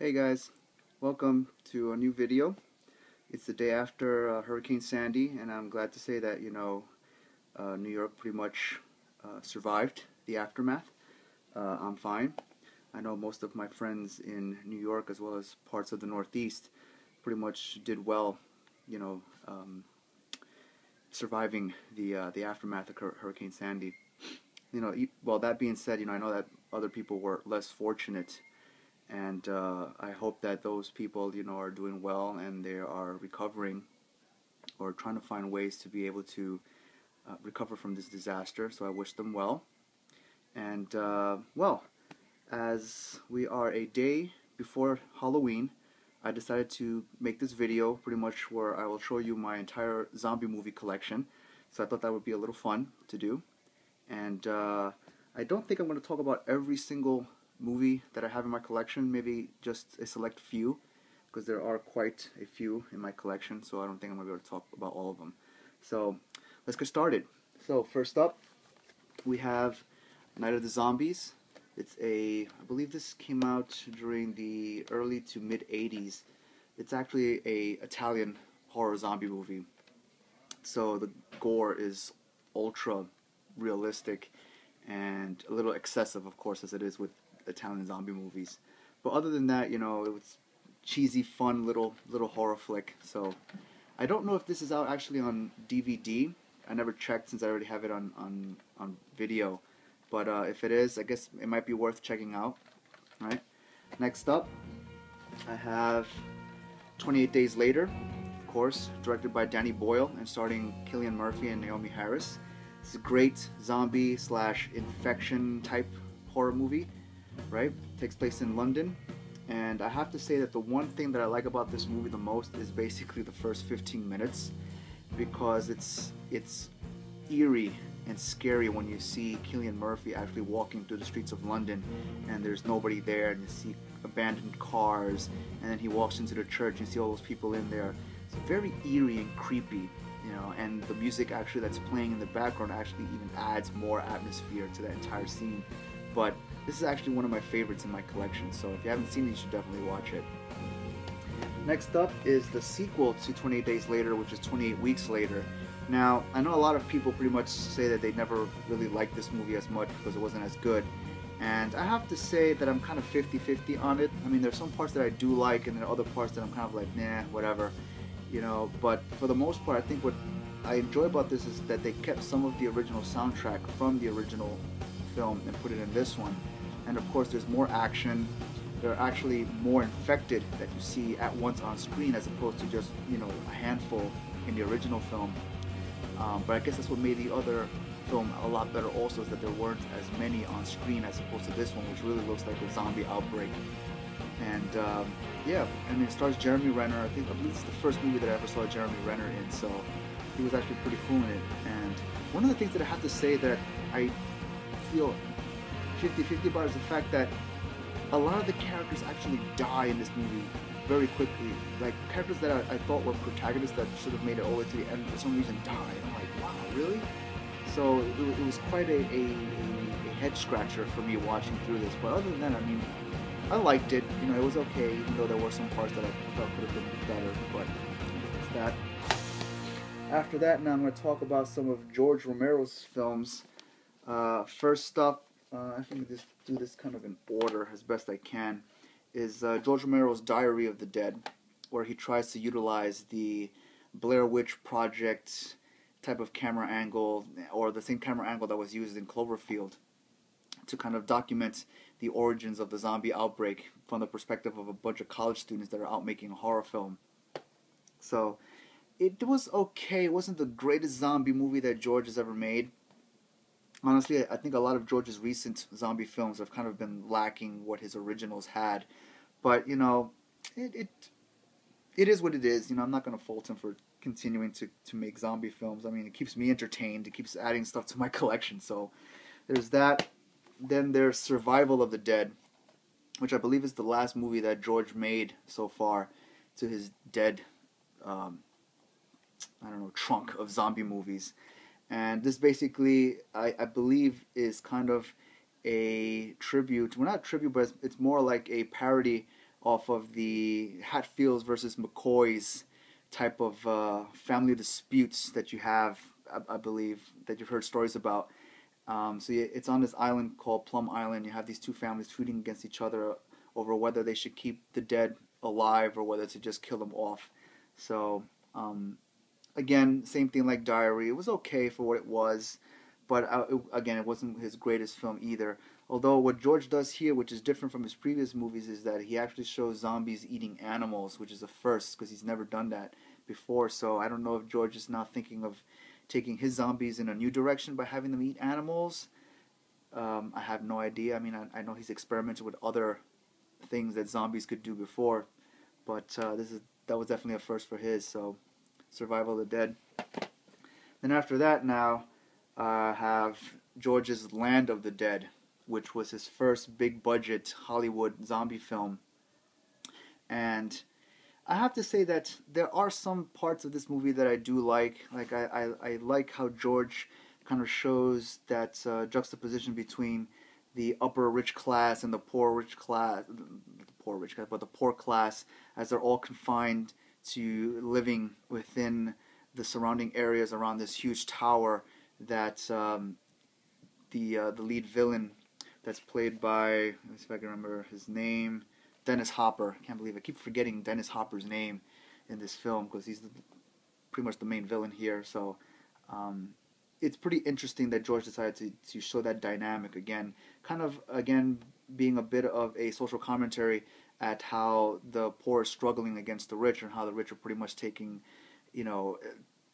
Hey guys, welcome to a new video. It's the day after Hurricane Sandy, and I'm glad to say that New York pretty much survived the aftermath. I'm fine. I know most of my friends in New York, as well as parts of the Northeast, pretty much did well, you know, surviving the aftermath of Hurricane Sandy. Well, that being said, I know that other people were less fortunate, and I hope that those people are doing well and they are recovering or trying to find ways to be able to recover from this disaster. So I wish them well. And well, as we are a day before Halloween, I decided to make this video pretty much where I will show you my entire zombie movie collection. So I thought that would be a little fun to do. And I don't think I'm going to talk about every single movie that I have in my collection, maybe just a select few, because there are quite a few in my collection, so I don't think I'm going to be able to talk about all of them. So let's get started. So first up, we have Night of the Zombies. I believe this came out during the early to mid 80s. It's actually a Italian horror zombie movie. So the gore is ultra realistic and a little excessive, of course, as it is with Italian zombie movies. But other than that, it was cheesy, fun little horror flick. So I don't know if this is out actually on DVD. I never checked since I already have it on video. But if it is, I guess it might be worth checking out. All right. Next up, I have 28 Days Later, of course, directed by Danny Boyle and starring Cillian Murphy and Naomi Harris. It's a great zombie / infection type horror movie, right? Takes place in London, and I have to say that the one thing that I like about this movie the most is basically the first 15 minutes, because it's eerie and scary when you see Cillian Murphy actually walking through the streets of London and there's nobody there, and you see abandoned cars, and then he walks into the church and you see all those people in there. It's very eerie and creepy, and the music actually that's playing in the background actually even adds more atmosphere to that entire scene. But this is actually one of my favorites in my collection, so if you haven't seen it, you should definitely watch it. Next up is the sequel to 28 Days Later, which is 28 Weeks Later. Now, I know a lot of people pretty much say that they never really liked this movie as much because it wasn't as good. And I have to say that I'm kind of 50-50 on it. I mean, there's some parts that I do like, and there are other parts that I'm kind of like, nah, whatever. But for the most part, I think what I enjoy about this is that they kept some of the original soundtrack from the original film and put it in this one. And of course, there's more action. There are actually more infected that you see at once on screen, as opposed to just a handful in the original film. But I guess that's what made the other film a lot better also, is that there weren't as many on screen as opposed to this one, which really looks like a zombie outbreak. And yeah, I mean, it stars Jeremy Renner. I believe it's the first movie that I ever saw Jeremy Renner in, so he was actually pretty cool in it. And one of the things that I have to say that I feel 50-50 about is the fact that a lot of the characters actually die in this movie very quickly. Like, characters that I thought were protagonists that should have made it all the way to the end for some reason died. I'm like, wow, really? So it was quite a head scratcher for me watching through this. But other than that, I mean, I liked it. It was okay, even though there were some parts that I felt could have been better. But it's that. After that, now I'm going to talk about some of George Romero's films. First up, I think just do this kind of in order as best I can, is George Romero's Diary of the Dead, where he tries to utilize the Blair Witch Project type of camera angle, or the same camera angle that was used in Cloverfield, to kind of document the origins of the zombie outbreak from the perspective of a bunch of college students that are out making a horror film. So it was okay. It wasn't the greatest zombie movie that George has ever made. Honestly, I think a lot of George's recent zombie films have kind of been lacking what his originals had. But, it is what it is. I'm not going to fault him for continuing to make zombie films. I mean, it keeps me entertained. It keeps adding stuff to my collection. So there's that. Then there's Survival of the Dead, which I believe is the last movie that George made so far to his dead, trunk of zombie movies. And this basically, I believe, is kind of a tribute. Well, not a tribute, but it's more like a parody off of the Hatfields versus McCoys type of family disputes that you have, I believe, that you've heard stories about. So yeah, it's on this island called Plum Island. You have these two families feuding against each other over whether they should keep the dead alive or whether to just kill them off. So again, same thing like Diary. It was okay for what it was, but again, it wasn't his greatest film either. Although what George does here, which is different from his previous movies, is that he actually shows zombies eating animals, which is a first because he's never done that before. So I don't know if George is now thinking of taking his zombies in a new direction by having them eat animals. I have no idea. I mean, I know he's experimented with other things that zombies could do before, but that was definitely a first for his. So, Survival of the Dead. Then after that, now have George's Land of the Dead, which was his first big budget Hollywood zombie film. And I have to say that there are some parts of this movie that I do like. Like I like how George kind of shows that juxtaposition between the upper rich class and the poor rich class, but the poor class, as they're all confined to living within the surrounding areas around this huge tower that the lead villain, that's played by, let me see if I can remember his name, Dennis Hopper. I can't believe I keep forgetting Dennis Hopper's name in this film because he's pretty much the main villain here. So it's pretty interesting that George decided to show that dynamic again, kind of again being a bit of a social commentary at how the poor are struggling against the rich and how the rich are pretty much taking,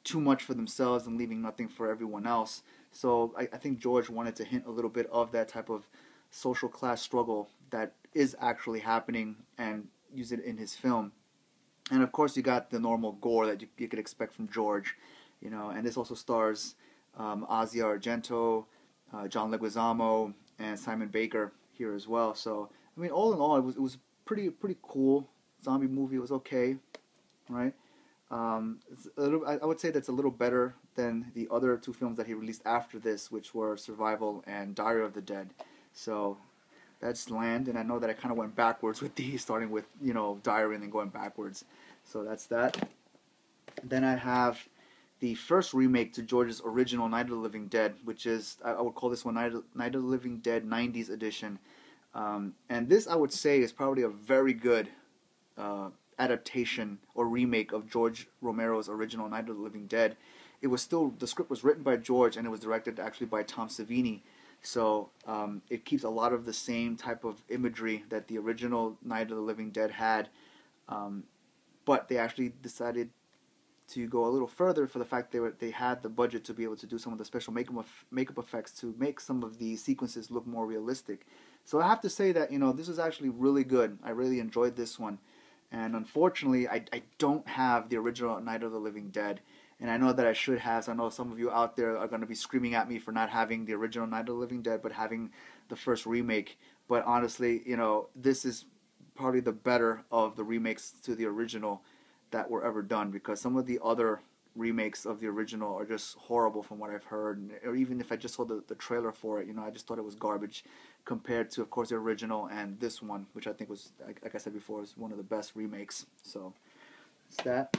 too much for themselves and leaving nothing for everyone else. So I think George wanted to hint a little bit of that type of social class struggle that is actually happening and use it in his film. And of course you got the normal gore that you could expect from George, and this also stars Asia Argento, John Leguizamo, and Simon Baker here as well. So I mean, all in all, it was pretty cool zombie movie. It was okay, right? It's a little, I would say that's a little better than the other two films that he released after this, which were Survival and Diary of the Dead. So that's Land, and I know that I kind of went backwards with these, starting with Diary and then going backwards. So that's that. Then I have the first remake to George's original Night of the Living Dead, which is, I would call this one Night of the Living Dead 90s edition. And this, I would say, is probably a very good adaptation or remake of George Romero's original Night of the Living Dead. The script was written by George and it was directed actually by Tom Savini. So it keeps a lot of the same type of imagery that the original Night of the Living Dead had. But they actually decided to go a little further for the fact they had the budget to be able to do some of the special makeup effects to make some of the sequences look more realistic. So I have to say that this is actually really good. I really enjoyed this one, and unfortunately I don't have the original Night of the Living Dead, and I know that I should have. So I know some of you out there are going to be screaming at me for not having the original Night of the Living Dead but having the first remake. But honestly, this is probably the better of the remakes to the original that were ever done, because some of the other remakes of the original are just horrible from what I've heard, or even if I just saw the trailer for it, I just thought it was garbage compared to, of course, the original and this one, which I think was, like I said before, is one of the best remakes. So it's that.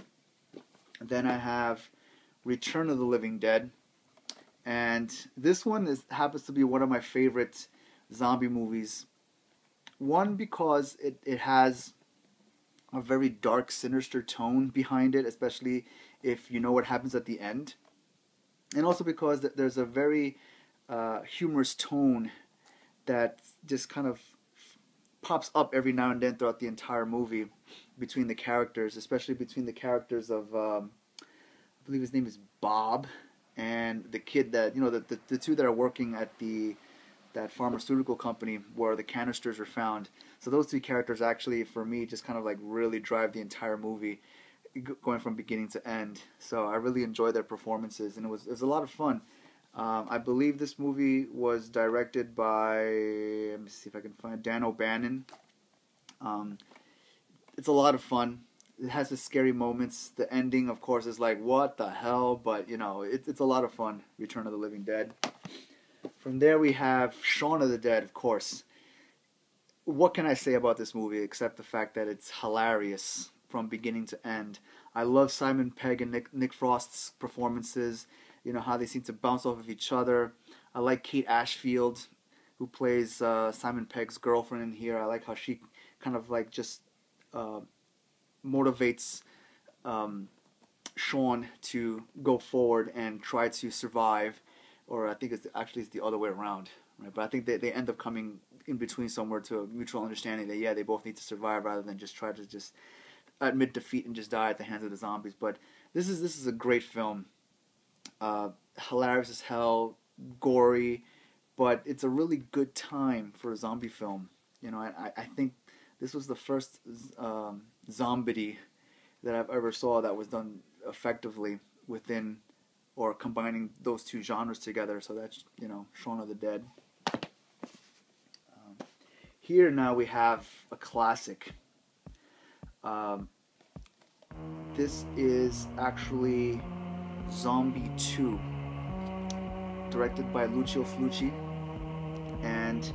Then I have Return of the Living Dead, and this one happens to be one of my favorite zombie movies. One, because it has a very dark, sinister tone behind it, especially if you know what happens at the end. And also because there's a very humorous tone that just kind of pops up every now and then throughout the entire movie between the characters, especially between the characters of, I believe his name is Bob, and the kid that, the two that are working at that pharmaceutical company where the canisters are found. So those two characters actually, for me, just kind of like really drive the entire movie, going from beginning to end. So I really enjoyed their performances, and it was a lot of fun. I believe this movie was directed by, let me see if I can find, Dan O'Bannon. It's a lot of fun. It has the scary moments. The ending, of course, is like, what the hell? But, it's a lot of fun, Return of the Living Dead. From there we have Shaun of the Dead, of course. what can I say about this movie except the fact that it's hilarious from beginning to end. I love Simon Pegg and Nick Frost's performances. You know how they seem to bounce off of each other. I like Kate Ashfield, who plays Simon Pegg's girlfriend in here. I like how she kind of like just uh, motivates Sean to go forward and try to survive, or I think it's the other way around, right? But I think they end up coming in between somewhere to a mutual understanding that yeah, they both need to survive rather than just try to just admit defeat and just die at the hands of the zombies. But this is a great film, hilarious as hell, gory, but it's a really good time for a zombie film. You know, I think this was the first zombie that I've ever saw that was done effectively within or combining those two genres together. So that's, you know, Shaun of the Dead. Here now we have a classic. This is actually Zombie 2, directed by Lucio Fulci, and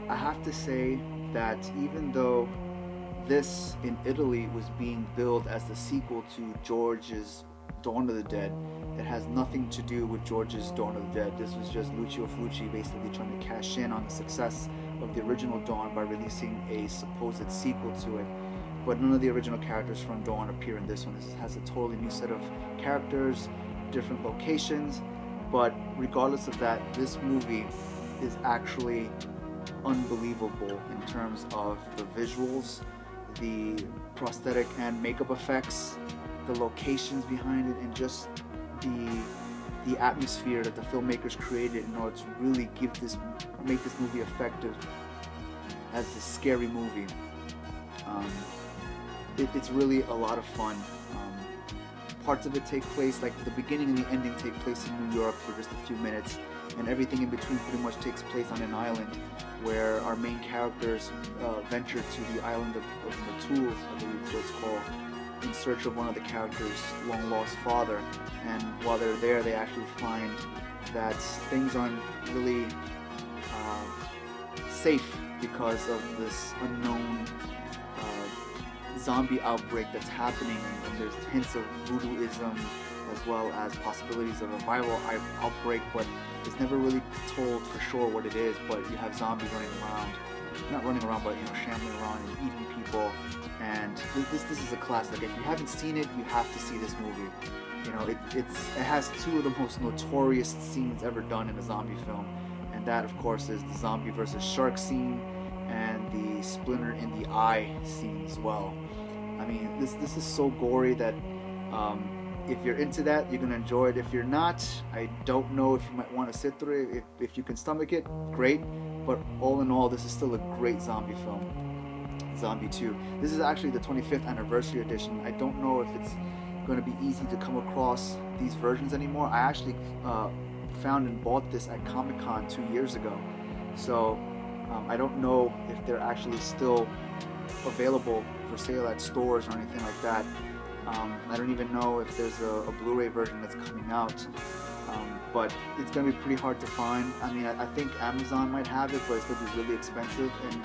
I have to say that even though this in Italy was being billed as the sequel to George's Dawn of the Dead, it has nothing to do with George's Dawn of the Dead. This was just Lucio Fulci basically trying to cash in on the success of the original Dawn by releasing a supposed sequel to it. But none of the original characters from Dawn appear in this one. This has a totally new set of characters, different locations, but regardless of that, this movie is actually unbelievable in terms of the visuals, the prosthetic and makeup effects, the locations behind it, and just the atmosphere that the filmmakers created in order to really make this movie effective as a scary movie. It's really a lot of fun. Parts of it take place, like the beginning and the ending take place in New York for just a few minutes, and everything in between pretty much takes place on an island where our main characters venture to the island of Matul, I believe is what it's called, in search of one of the characters' long-lost father. And while they're there, they actually find that things aren't really safe because of this unknown zombie outbreak that's happening, and there's hints of voodooism as well as possibilities of a viral outbreak, but it's never really told for sure what it is. But you have zombies running around, not running around, but, you know, shambling around and eating people. And this is a classic. If you haven't seen it, you have to see this movie. You know, it has two of the most notorious scenes ever done in a zombie film, and that, of course, is the zombie versus shark scene and the splinter in the eye scene as well. I mean, this is so gory that if you're into that, you're gonna enjoy it. If you're not, I don't know if you might want to sit through it. If you can stomach it, great. But all in all, this is still a great zombie film. Zombie 2. This is actually the 25th anniversary edition. I don't know if it's going to be easy to come across these versions anymore. I actually found and bought this at Comic-Con 2 years ago. So I don't know if they're actually still available for sale at stores or anything like that. I don't even know if there's a Blu-ray version that's coming out. But it's going to be pretty hard to find. I mean, I think Amazon might have it, but it's going to be really expensive. And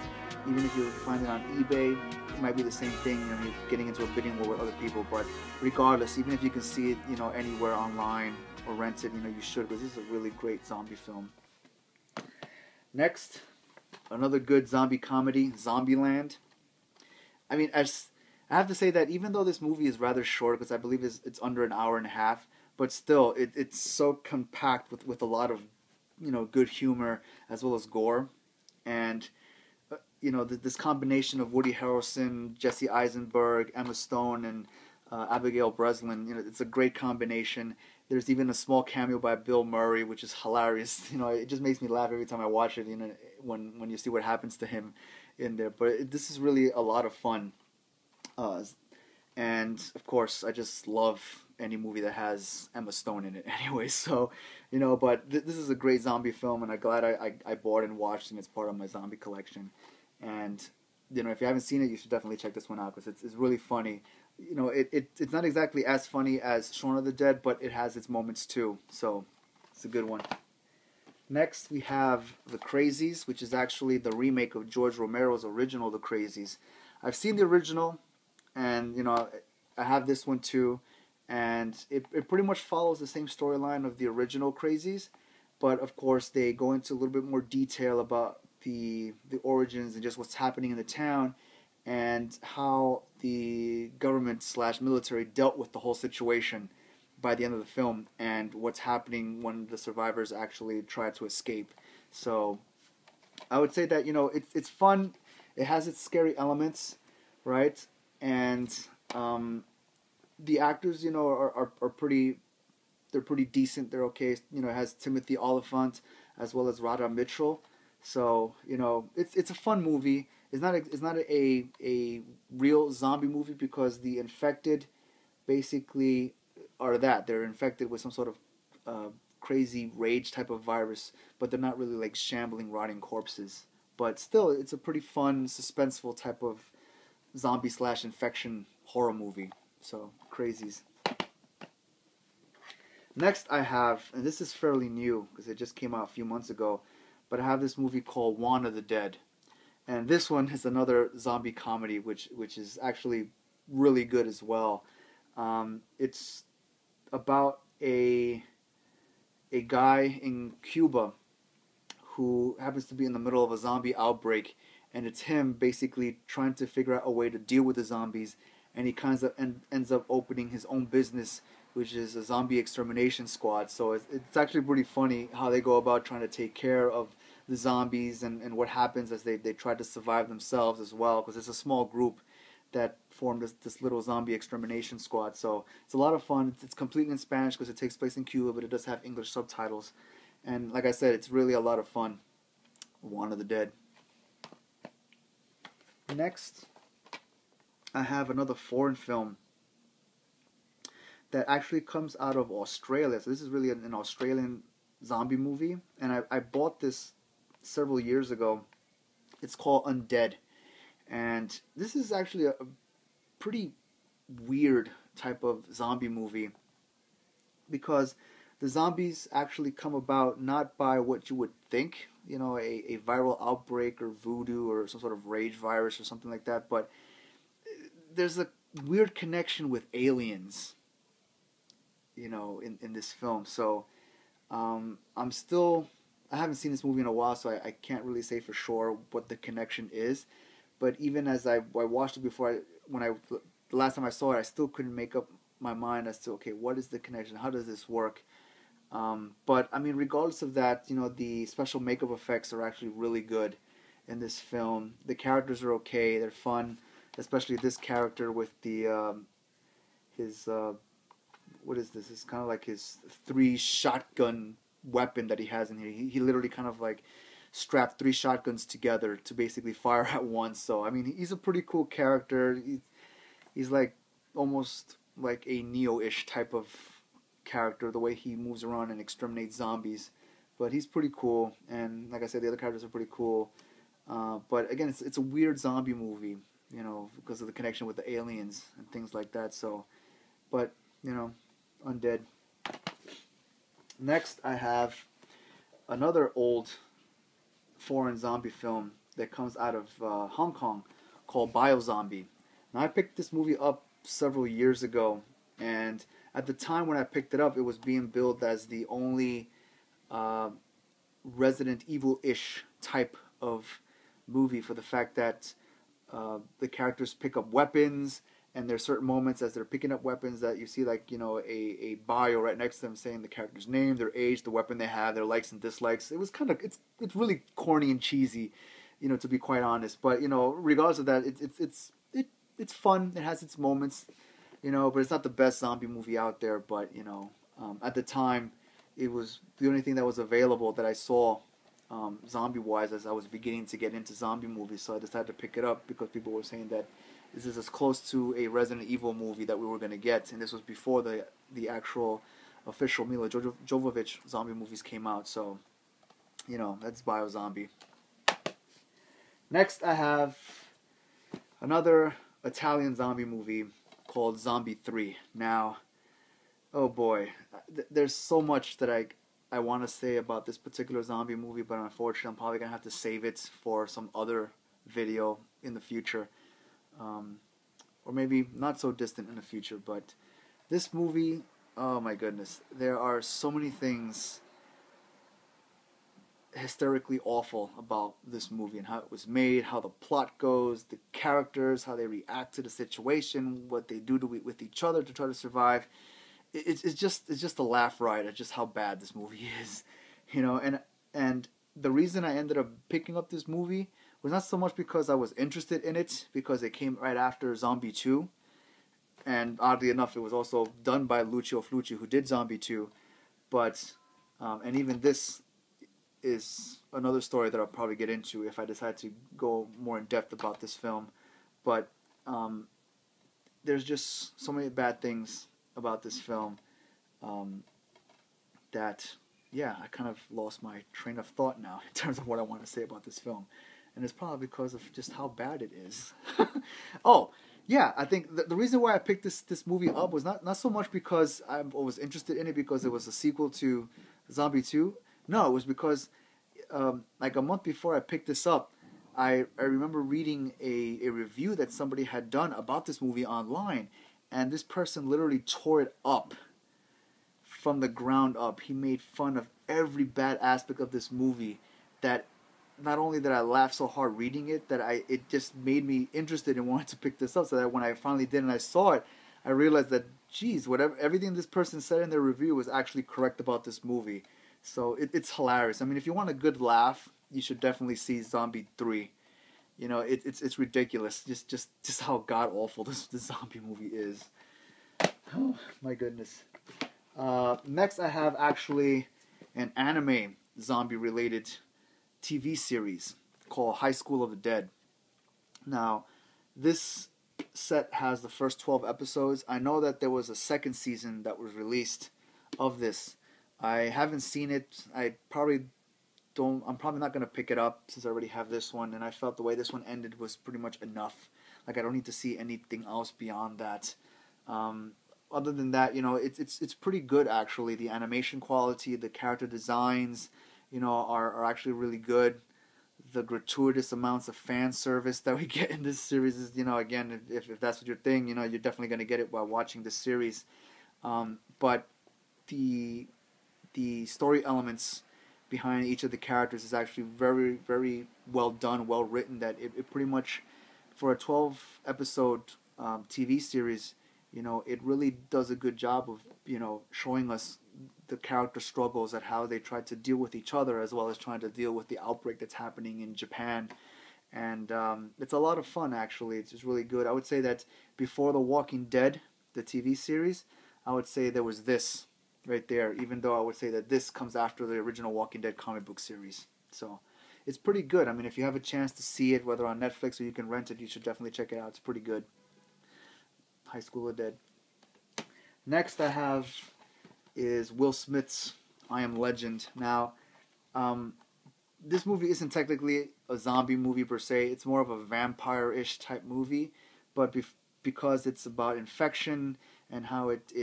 even if you find it on eBay, it might be the same thing. You know, you're getting into a bidding war with other people. But regardless, even if you can see it, you know, anywhere online or rent it, you know, you should, because this is a really great zombie film. Next, another good zombie comedy, Zombieland. I mean, I have to say that even though this movie is rather short, because I believe it's under an hour and a half, but still, it's so compact with a lot of, you know, good humor as well as gore. And, you know, this combination of Woody Harrelson, Jesse Eisenberg, Emma Stone, and Abigail Breslin, you know, it's a great combination. There's even a small cameo by Bill Murray, which is hilarious. You know, it just makes me laugh every time I watch it, you know, when you see what happens to him in there. But this is really a lot of fun. And, of course, I just love any movie that has Emma Stone in it anyway. So, you know, but this is a great zombie film, and I'm glad I bought and watched, and it's part of my zombie collection. And, you know, if you haven't seen it, you should definitely check this one out, because it's really funny. You know, it's not exactly as funny as Shaun of the Dead, but it has its moments too. So, it's a good one. Next, we have The Crazies, which is actually the remake of George Romero's original The Crazies. I've seen the original, and I have this one too, and it pretty much follows the same storyline of the original Crazies, but of course they go into a little bit more detail about the origins and just what's happening in the town, and how the government slash military dealt with the whole situation by the end of the film, and what's happening when the survivors actually try to escape. So I would say that it's fun. It has its scary elements, right? And um, the actors, are pretty. They're pretty decent. They're okay. It has Timothy Oliphant as well as Radha Mitchell. So it's a fun movie. It's not a real zombie movie because the infected basically are that they're infected with some sort of crazy rage type of virus, but they're not really like shambling, rotting corpses. But still, it's a pretty fun, suspenseful type of zombie slash infection horror movie. So crazies. Next, I have, and this is fairly new because it just came out a few months ago, but I have this movie called Juan of the Dead, and this one is another zombie comedy, which is actually really good as well. It's about a guy in Cuba who happens to be in the middle of a zombie outbreak, and it's him basically trying to figure out a way to deal with the zombies, and he kind of ends up opening his own business, which is a zombie extermination squad. So it's actually pretty funny how they go about trying to take care of the zombies, and what happens as they try to survive themselves as well, because it's a small group that formed this little zombie extermination squad. So it's a lot of fun. It's completely in Spanish because it takes place in Cuba, but it does have English subtitles. And like I said, it's really a lot of fun. Juan of the Dead. Next, I have another foreign film that actually comes out of Australia. So this is really an Australian zombie movie, and I bought this several years ago. It's called Undead, and this is actually a pretty weird type of zombie movie because the zombies actually come about not by what you would think, a viral outbreak or voodoo or some sort of rage virus or something like that, but there's a weird connection with aliens, in this film. So I haven't seen this movie in a while, so I can't really say for sure what the connection is. But even as I watched it before, the last time I saw it, I still couldn't make up my mind as to, okay, what is the connection? How does this work? But I mean, regardless of that, the special makeup effects are actually really good in this film. The characters are okay; they're fun, especially this character with the his what is this? It's kind of like his three shotgun weapon that he has in here. He literally kind of like strapped three shotguns together to basically fire at once. So I mean, he's a pretty cool character. He's like almost like a Neo-ish type of character, the way he moves around and exterminates zombies. But he's pretty cool, and like I said, the other characters are pretty cool. But again, it's a weird zombie movie, because of the connection with the aliens and things like that. So, but Undead. Next, I have another old foreign zombie film that comes out of Hong Kong called Biozombie. Now, I picked this movie up several years ago, and at the time when I picked it up, it was being billed as the only uh, Resident Evil-ish type of movie for the fact that the characters pick up weapons, and there's certain moments as they're picking up weapons that you see, like, a bio right next to them saying the character's name, their age, the weapon they have, their likes and dislikes. It was it's really corny and cheesy, to be quite honest. But regardless of that, it's fun. It has its moments, but it's not the best zombie movie out there. But at the time, it was the only thing that was available that I saw zombie wise as I was beginning to get into zombie movies. So I decided to pick it up because people were saying that this is as close to a Resident Evil movie that we were going to get, and this was before the actual official Mila Jovovich zombie movies came out. So that's Biozombie. Next, I have another Italian zombie movie called Zombie 3. Now, oh boy, there's so much that I want to say about this particular zombie movie, but unfortunately, I'm probably gonna have to save it for some other video in the future, um, or maybe not so distant in the future. But this movie, oh my goodness, there are so many things hysterically awful about this movie and how it was made, how the plot goes, the characters, how they react to the situation, what they do with each other to try to survive. It's just a laugh riot at just how bad this movie is, and the reason I ended up picking up this movie was not so much because I was interested in it, because it came right after Zombie 2, and oddly enough, it was also done by Lucio Fulci, who did Zombie 2, but and even this is another story that I'll probably get into if I decide to go more in depth about this film. But um, there's just so many bad things about this film um, that, yeah, I kind of lost my train of thought now in terms of what I want to say about this film. And it's probably because of just how bad it is. Oh, yeah, I think the reason why I picked this movie up was not so much because I was interested in it because it was a sequel to Zombie 2. No, it was because like a month before I picked this up, I remember reading a review that somebody had done about this movie online, and this person literally tore it up from the ground up. He made fun of every bad aspect of this movie. That not only did I laugh so hard reading it, that it just made me interested and wanted to pick this up. So that when I finally did and I saw it, I realized that geez, everything this person said in their review was actually correct about this movie. So it's hilarious. I mean, if you want a good laugh, you should definitely see Zombie 3. It's ridiculous. Just how god awful this zombie movie is. Oh my goodness. Next, I have actually an anime zombie related TV series called High School of the Dead. Now, this set has the first 12 episodes. I know that there was a second season that was released of this. I haven't seen it. I'm probably not going to pick it up since I already have this one, and I felt the way this one ended was pretty much enough. Like, I don't need to see anything else beyond that. Other than that, it's pretty good actually. The animation quality, the character designs, are actually really good. The gratuitous amounts of fan service that we get in this series is, again, if that's what your thing, you're definitely going to get it while watching this series. But the story elements behind each of the characters is actually very, very well done, well written. That it pretty much, for a 12 episode TV series, it really does a good job of showing us the character struggles at how they try to deal with each other as well as trying to deal with the outbreak that's happening in Japan. And it's a lot of fun actually. It's just really good. I would say that before The Walking Dead, the TV series, I would say there was this right there, even though I would say that this comes after the original Walking Dead comic book series. So it's pretty good. I mean, if you have a chance to see it, whether on Netflix or you can rent it, you should definitely check it out. It's pretty good. High School of Dead. Next I have is Will Smith's I Am Legend. Now, this movie isn't technically a zombie movie per se. It's more of a vampire-ish type movie, but because it's about infection and how it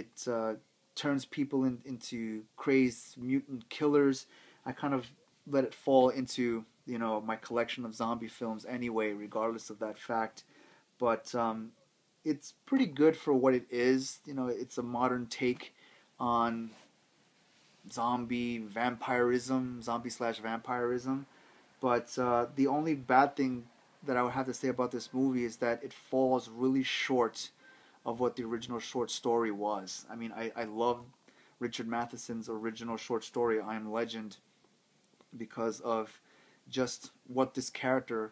turns people into crazed mutant killers, I kind of let it fall into my collection of zombie films anyway, regardless of that fact. But it's pretty good for what it is. It's a modern take on zombie/vampirism. But the only bad thing that I would have to say about this movie is that it falls really short of what the original short story was. I mean, I love Richard Matheson's original short story, I Am Legend, because of just what this character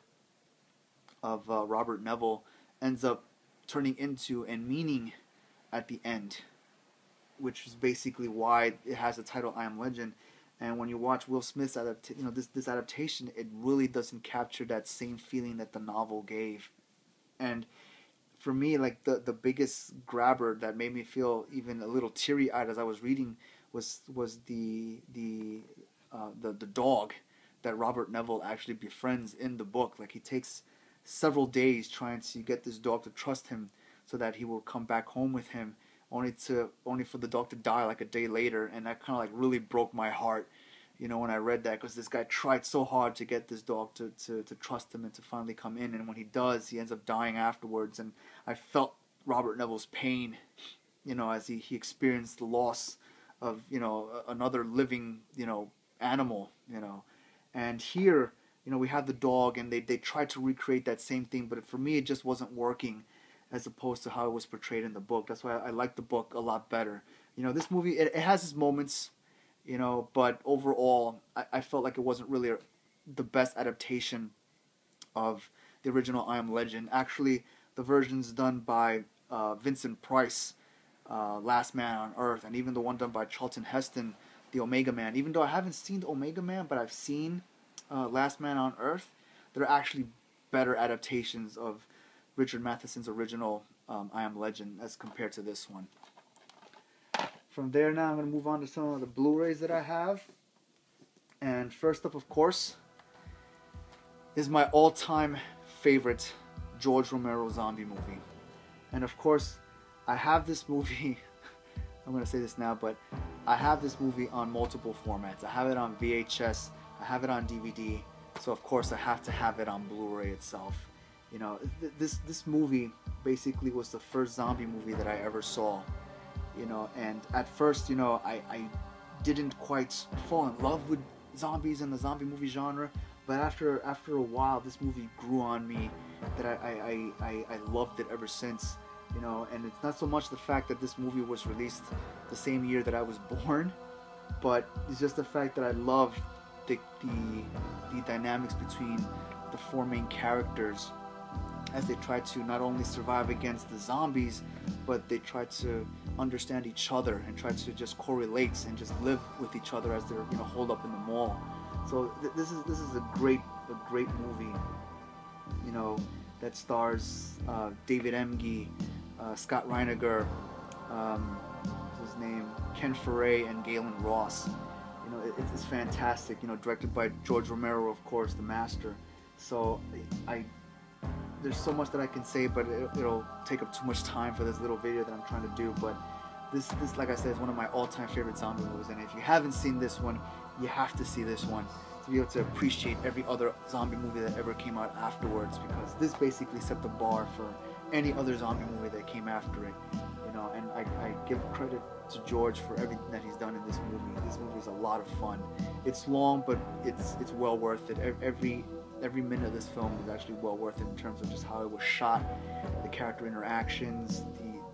of Robert Neville ends up turning into and meaning at the end, which is basically why it has the title I Am Legend. And when you watch Will Smith's this adaptation, it really doesn't capture that same feeling that the novel gave. And for me, like the biggest grabber that made me feel even a little teary eyed as I was reading was the dog that Robert Neville actually befriends in the book. Like, he takes several days trying to get this dog to trust him so that he will come back home with him only for the dog to die like a day later, and that kind of like really broke my heart, when I read that, because this guy tried so hard to get this dog to trust him and to finally come in, and when he does, he ends up dying afterwards, and I felt Robert Neville's pain, as he experienced the loss of, another living, animal, and here, we have the dog, and they tried to recreate that same thing, but for me, it just wasn't working as opposed to how it was portrayed in the book. That's why I like the book a lot better. This movie, it has its moments, but overall, I felt like it wasn't really the best adaptation of the original I Am Legend. Actually, the versions done by Vincent Price, Last Man on Earth, and even the one done by Charlton Heston, The Omega Man, even though I haven't seen The Omega Man, but I've seen Last Man on Earth, they're actually better adaptations of Richard Matheson's original I Am Legend as compared to this one. From there now I'm going to move on to some of the Blu-rays that I have. And first up, of course, is my all-time favorite George Romero zombie movie. And of course, I have this movie, I'm going to say this now, but I have this movie on multiple formats. I have it on VHS, I have it on DVD, so of course I have to have it on Blu-ray itself. This movie basically was the first zombie movie that I ever saw, and at first, I didn't quite fall in love with zombies and the zombie movie genre, but after a while, this movie grew on me that I loved it ever since, and it's not so much the fact that this movie was released the same year that I was born, but it's just the fact that I love the dynamics between the four main characters as they try to not only survive against the zombies, but they try to understand each other and try to just correlate and just live with each other as they're holed up in the mall. So this is a great movie, that stars David Emge, Scott Reiniger, what's his name, Ken Foray, and Galen Ross. It's fantastic. Directed by George Romero, of course, the master. So there's so much that I can say, but it'll take up too much time for this little video that I'm trying to do. But this, like I said, is one of my all-time favorite zombie movies. And if you haven't seen this one, you have to see this one to be able to appreciate every other zombie movie that ever came out afterwards. Because this basically set the bar for any other zombie movie that came after it. And I give credit to George for everything that he's done in this movie. This movie is a lot of fun. It's long, but it's well worth it. Every minute of this film is actually well worth it in terms of just how it was shot, the character interactions,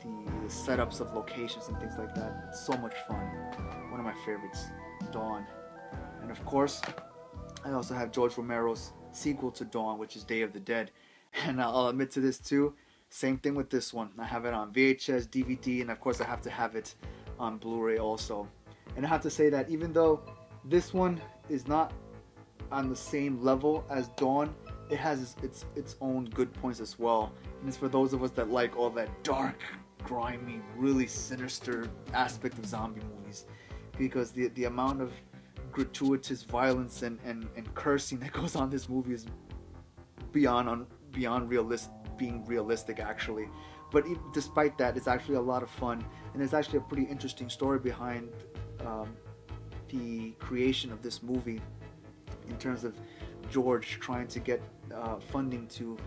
the setups of locations and things like that. It's so much fun. One of my favorites, Dawn. And of course, I also have George Romero's sequel to Dawn, which is Day of the Dead. And I'll admit to this too, same thing with this one. I have it on VHS, DVD, and of course I have to have it on Blu-ray also. And I have to say that even though this one is not on the same level as Dawn, it has its own good points as well. And it's for those of us that like all that dark, grimy, really sinister aspect of zombie movies, because the amount of gratuitous violence and cursing that goes on in this movie is beyond being realistic actually. But despite that, it's actually a lot of fun, and it's actually a pretty interesting story behind the creation of this movie, in terms of George trying to get funding to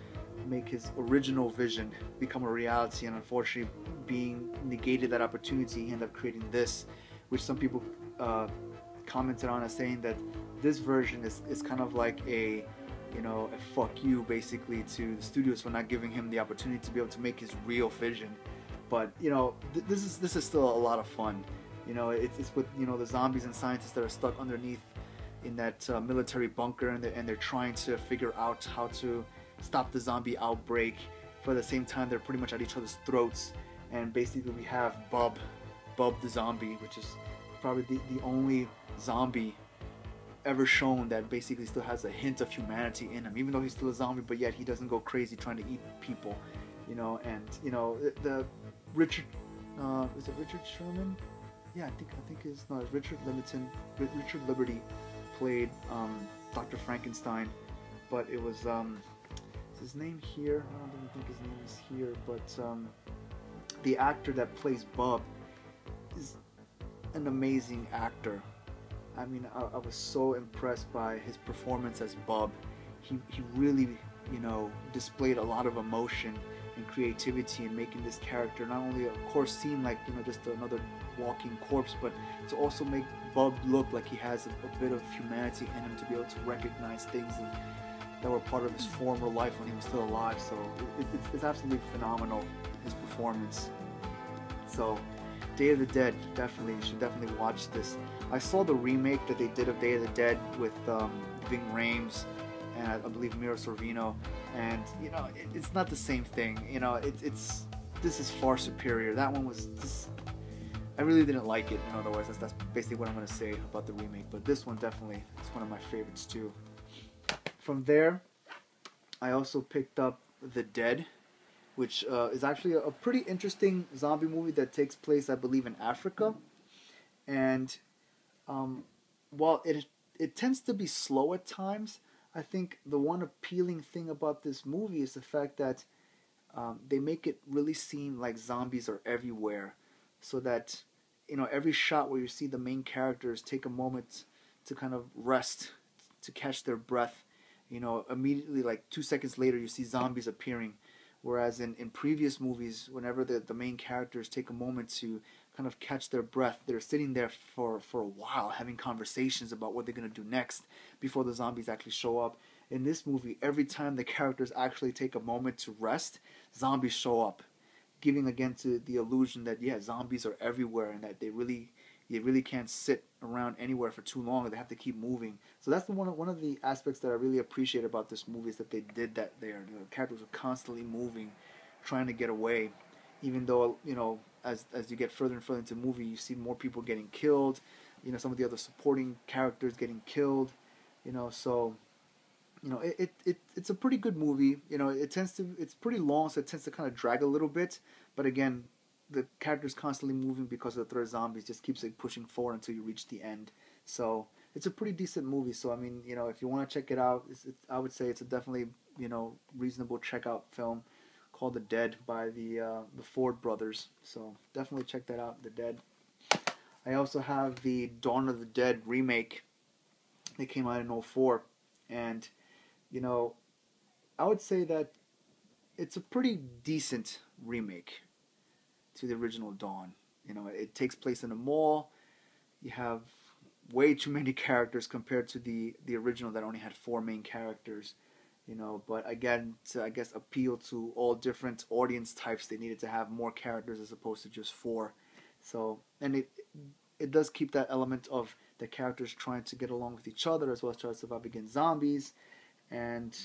make his original vision become a reality, and unfortunately being negated that opportunity, he ended up creating this, which some people commented on as saying that this version is kind of like a fuck you basically to the studios for not giving him the opportunity to be able to make his real vision. But this is still a lot of fun. It's with the zombies and scientists that are stuck underneath in that military bunker, and they're trying to figure out how to stop the zombie outbreak. But at the same time, they're pretty much at each other's throats. And basically we have Bub the zombie, which is probably the only zombie ever shown that basically still has a hint of humanity in him, even though he's still a zombie, but yet he doesn't go crazy trying to eat people. And the Richard, is it Richard Sherman? Yeah, I think it's Richard Liberty played Dr. Frankenstein, but it was is his name here? I don't even think his name is here, but the actor that plays Bub is an amazing actor. I mean, I was so impressed by his performance as Bub. He really, displayed a lot of emotion and creativity in making this character not only, of course, seem like, just another walking corpse, but to also make Bub look like he has a bit of humanity in him, to be able to recognize things that were part of his former life when he was still alive. So it's absolutely phenomenal, his performance. So Day of the Dead, definitely, you should definitely watch this. I saw the remake that they did of Day of the Dead with Ving Rhames and I believe Mira Sorvino, and it's not the same thing. It's this is far superior. That one was just, I really didn't like it. In other words, that's basically what I'm going to say about the remake. But this one definitely is one of my favorites too. From there, I also picked up The Dead, which is actually a pretty interesting zombie movie that takes place, I believe, in Africa. And while it tends to be slow at times, I think the one appealing thing about this movie is the fact that they make it really seem like zombies are everywhere, so that every shot where you see the main characters take a moment to kind of rest, to catch their breath, immediately, like 2 seconds later, you see zombies appearing. Whereas in previous movies, whenever the main characters take a moment to kind of catch their breath, they're sitting there for a while having conversations about what they're going to do next before the zombies actually show up. In this movie, every time the characters actually take a moment to rest, zombies show up, giving again to the illusion that, yeah, zombies are everywhere and that they really can't sit around anywhere for too long. They have to keep moving. So that's one of the aspects that I really appreciate about this movie, is that they did that there. The characters were constantly moving, trying to get away, even though as you get further and further into the movie, you see more people getting killed. Some of the other supporting characters getting killed. So it's a pretty good movie. It's pretty long, so it tends to kind of drag a little bit. But again, the characters constantly moving because of the threat of zombies just keeps it pushing forward until you reach the end. So it's a pretty decent movie. So I mean, if you want to check it out, I would say it's a definitely reasonable checkout film called The Dead by the Ford brothers. So definitely check that out, The Dead. I also have the Dawn of the Dead remake. It came out in 2004, and I would say that it's a pretty decent remake to the original Dawn. It takes place in a mall. You have way too many characters compared to the original that only had 4 main characters. But again, to, I guess, appeal to all different audience types, they needed to have more characters as opposed to just 4. So, and it does keep that element of the characters trying to get along with each other as well as try to survive against zombies. And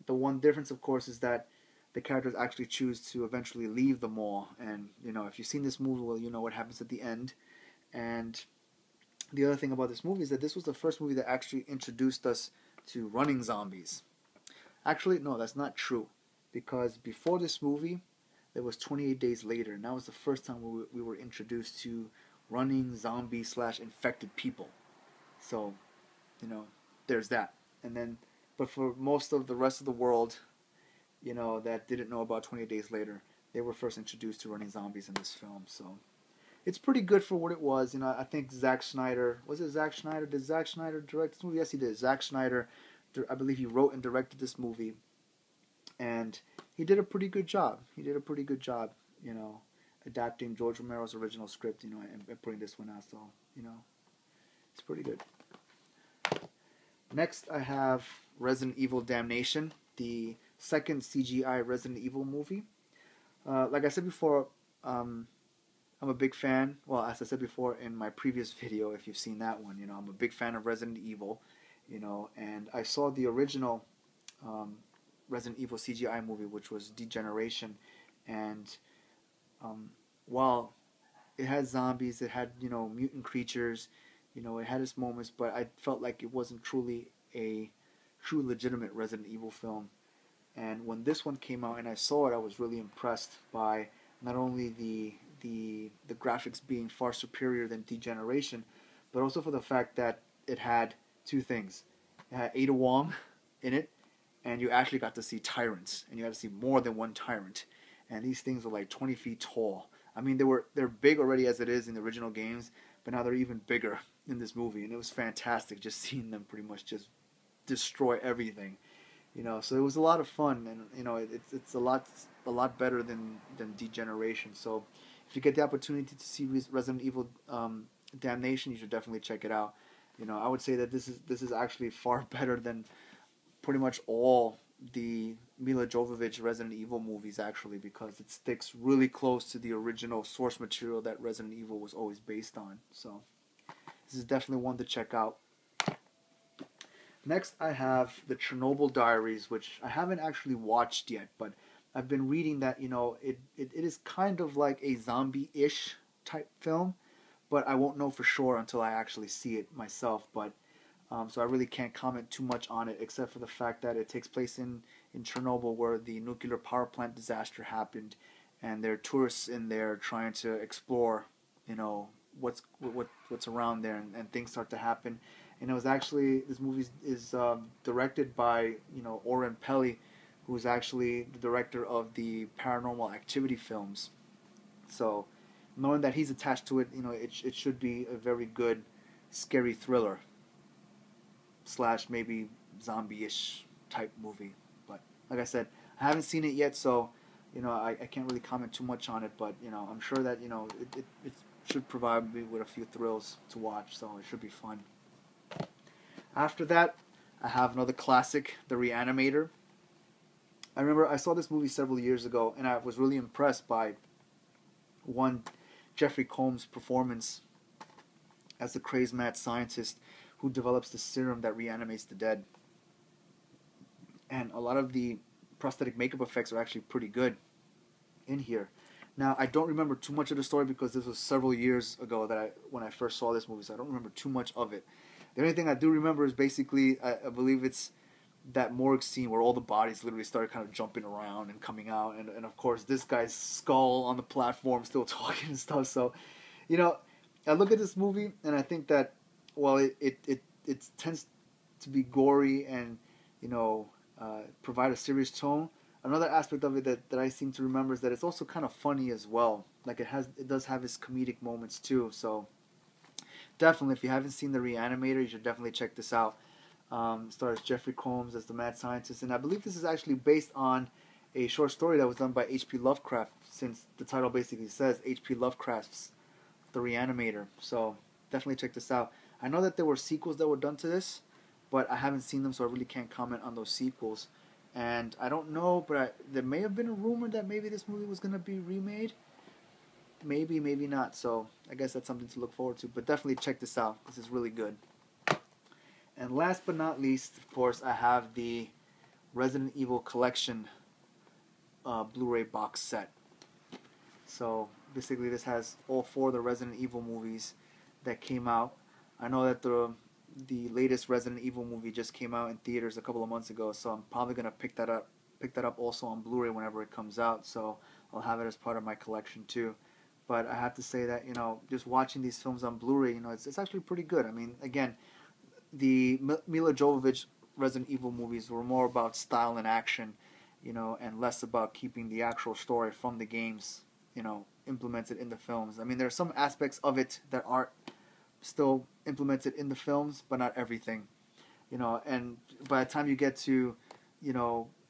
the one difference, of course, is that the characters actually choose to eventually leave the mall. And, if you've seen this movie, well, you know what happens at the end. And the other thing about this movie is that this was the first movie that actually introduced us to running zombies. Actually, no, that's not true. Because before this movie, there was 28 Days Later. And that was the first time we were introduced to running zombie/infected people. So, there's that. And then, but for most of the rest of the world, that didn't know about 28 Days Later, they were first introduced to running zombies in this film. So it's pretty good for what it was. I think Zack Snyder, was it Zack Snyder? Did Zack Snyder direct this movie? Yes, he did. Zack Snyder, I believe he wrote and directed this movie. And he did a pretty good job. Adapting George Romero's original script, and putting this one out. So, it's pretty good. Next, I have Resident Evil Damnation, the second CGI Resident Evil movie. Like I said before, I'm a big fan. Well, as I said before in my previous video, if you've seen that one, I'm a big fan of Resident Evil, and I saw the original Resident Evil CGI movie, which was Degeneration, and while it had zombies, it had mutant creatures, it had its moments, but I felt like it wasn't truly a true legitimate Resident Evil film. And when this one came out and I saw it, I was really impressed by not only the graphics being far superior than Degeneration, but also for the fact that it had 2 things. It had Ada Wong in it, and you actually got to see tyrants, and you got to see more than one tyrant. and these things are like 20 feet tall. I mean, they're big already as it is in the original games, but now they're even bigger in this movie, and it was fantastic just seeing them pretty much just destroy everything. So it was a lot of fun, and it's a lot better than Degeneration. So if you get the opportunity to see Resident Evil Damnation, you should definitely check it out. I would say that this is actually far better than pretty much all the Mila Jovovich Resident Evil movies, actually, because it sticks really close to the original source material that Resident Evil was always based on. So this is definitely one to check out. Next, I have the Chernobyl Diaries, which I haven't actually watched yet, but I've been reading that it is kind of like a zombie-ish type film, but I won't know for sure until I actually see it myself. But so I really can't comment too much on it, except for the fact that it takes place in Chernobyl, where the nuclear power plant disaster happened, and there are tourists in there trying to explore, what's around there, and things start to happen. And it was actually, this movie is directed by Oren Peli, who's actually the director of the Paranormal Activity films. So knowing that he's attached to it, it should be a very good, scary thriller slash maybe zombie-ish type movie. But like I said, I haven't seen it yet, so I can't really comment too much on it. But I'm sure that it should provide me with a few thrills to watch, so it should be fun. After that, I have another classic, The Reanimator. I remember I saw this movie several years ago, and I was really impressed by one, Jeffrey Combs' performance as the crazed mad scientist who develops the serum that reanimates the dead. And a lot of the prosthetic makeup effects are actually pretty good in here. Now, I don't remember too much of the story because this was several years ago when I first saw this movie, so I don't remember too much of it. The only thing I do remember is basically, I believe it's that morgue scene where all the bodies literally started kind of jumping around and coming out, and of course this guy's skull on the platform still talking and stuff. So, I look at this movie and I think that, well, it tends to be gory and provide a serious tone. Another aspect of it that I seem to remember is that it's also kind of funny as well. Like it does have its comedic moments too. So definitely, if you haven't seen The Reanimator, you should definitely check this out. Stars Jeffrey Combs as the mad scientist, and I believe this is actually based on a short story that was done by H.P. Lovecraft, since the title basically says H.P. Lovecraft's The Reanimator. So definitely check this out. I know that there were sequels that were done to this, but I haven't seen them, so I really can't comment on those sequels. And I don't know, but there may have been a rumor that maybe this movie was going to be remade. Maybe, maybe not. So I guess that's something to look forward to. But definitely check this out. This is really good. And last but not least, of course, I have the Resident Evil Collection Blu-ray box set. So basically this has all 4 of the Resident Evil movies that came out. I know that the latest Resident Evil movie just came out in theaters a couple of months ago, so I'm probably going to pick that up also on Blu-ray whenever it comes out, so I'll have it as part of my collection too. But I have to say that, just watching these films on Blu-ray, it's actually pretty good. I mean, again, the Mila Jovovich Resident Evil movies were more about style and action, and less about keeping the actual story from the games, implemented in the films. I mean, there are some aspects of it that are still implemented in the films, but not everything. And by the time you get to,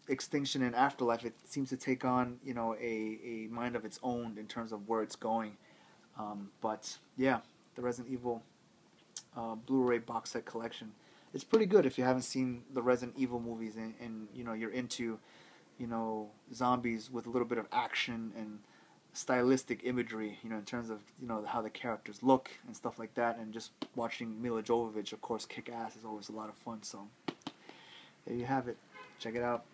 Extinction and Afterlife, it seems to take on, a mind of its own in terms of where it's going. But yeah, the Resident Evil Blu-ray box set collection, it's pretty good if you haven't seen the Resident Evil movies and you're into, zombies with a little bit of action and stylistic imagery, in terms of, how the characters look and stuff like that, and just watching Mila Jovovich, of course, kick ass is always a lot of fun. So there you have it. Check it out.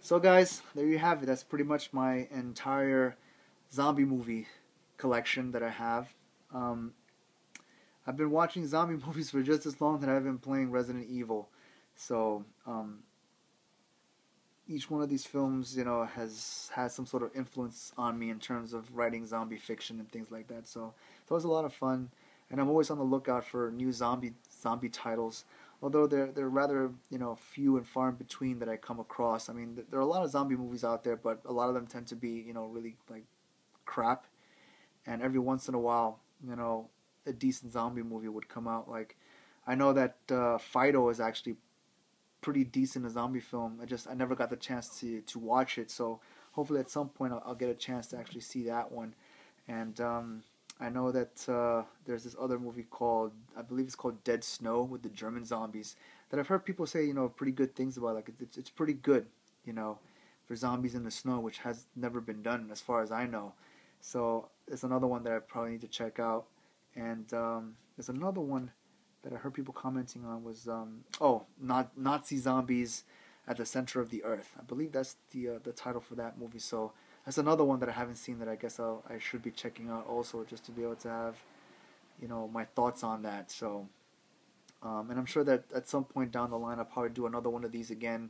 So guys, there you have it. That's pretty much my entire zombie movie collection that I have. I've been watching zombie movies for just as long that I've been playing Resident Evil. So each one of these films, has had some sort of influence on me in terms of writing zombie fiction and things like that. So it was a lot of fun, and I'm always on the lookout for new zombie titles. although they're rather, you know, few and far in between that I come across. I mean, there are a lot of zombie movies out there, but a lot of them tend to be, you know, really like crap. And every once in a while, you know, a decent zombie movie would come out. Like, I know that Fido is actually pretty decent a zombie film. I never got the chance to watch it, so hopefully at some point I'll get a chance to actually see that one. And I know that there's this other movie called, I believe it's called Dead Snow, with the German zombies, that I've heard people say, you know, pretty good things about. Like it's pretty good, you know, for zombies in the snow, which has never been done as far as I know. So it's another one that I probably need to check out. And there's another one that I heard people commenting on was not Nazi zombies at the center of the earth. I believe that's the title for that movie. So that's another one that I haven't seen that I guess I should be checking out also, just to be able to have, you know, my thoughts on that. So and I'm sure that at some point down the line I'll probably do another one of these again,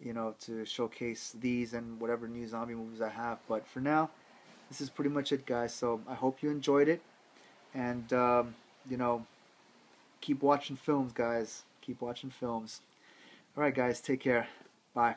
you know, to showcase these and whatever new zombie movies I have. But for now, this is pretty much it, guys. So I hope you enjoyed it, and you know, keep watching films, guys. Keep watching films. All right, guys. Take care. Bye.